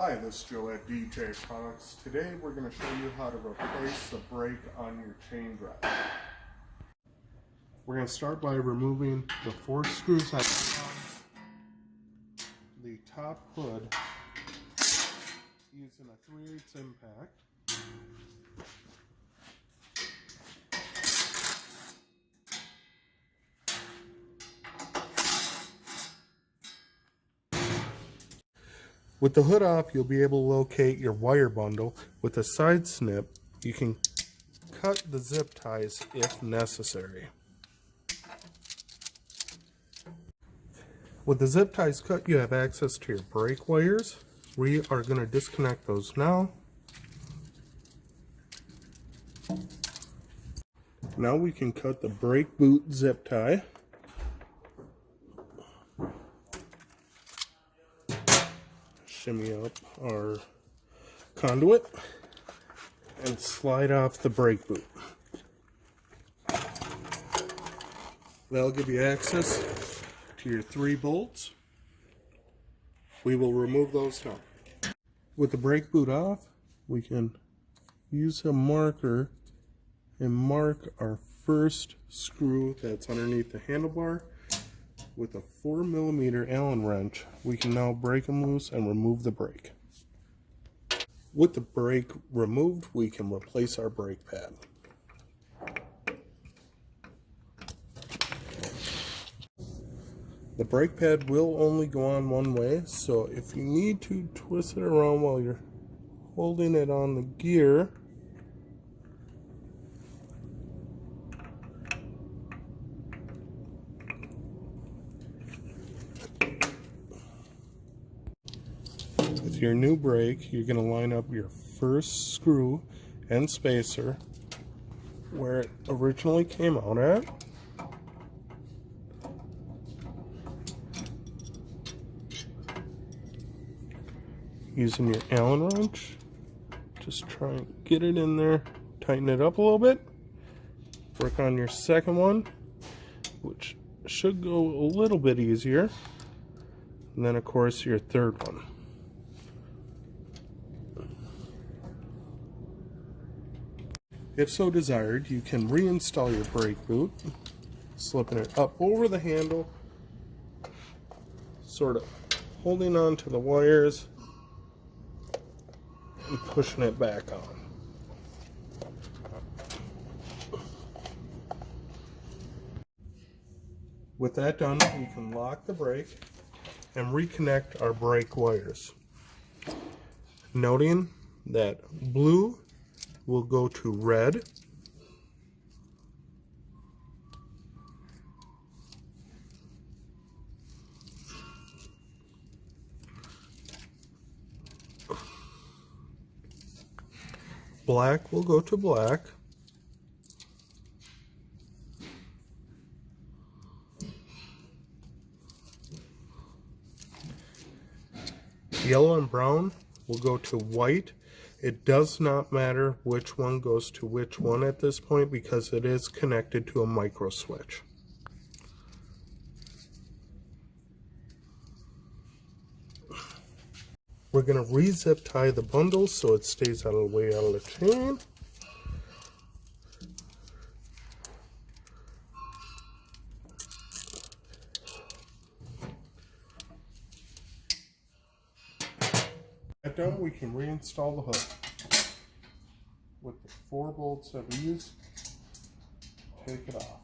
Hi, this is Joe at DJ Products. Today we're going to show you how to replace the brake on your chain drive. We're going to start by removing the 4 screws on the top hood using a 3/8 impact. With the hood off, you'll be able to locate your wire bundle. With a side snip, you can cut the zip ties if necessary. With the zip ties cut, you have access to your brake wires. We are going to disconnect those now. Now we can cut the brake boot zip tie. Shimmy up our conduit and slide off the brake boot. That'll give you access to your 3 bolts. We will remove those now. With the brake boot off, we can use a marker and mark our first screw that's underneath the handlebar. With a 4mm Allen wrench, we can now break them loose and remove the brake. With the brake removed, we can replace our brake pad. The brake pad will only go on one way, so if you need to twist it around while you're holding it on the gear, with your new brake, you're going to line up your first screw and spacer where it originally came out at. Using your Allen wrench, just try and get it in there, tighten it up a little bit. Work on your second one, which should go a little bit easier. And then of course your third one. If so desired, you can reinstall your brake boot, slipping it up over the handle, sort of holding on to the wires and pushing it back on. With that done, we can lock the brake and reconnect our brake wires. Noting that blue will go to red, black will go to black, yellow and brown will go to white. It does not matter which one goes to which one at this point because it is connected to a micro switch. We're going to re-zip tie the bundle so it stays out of the way out of the chain. That done, we can reinstall the hood. With the 4 bolts that we used, take it off.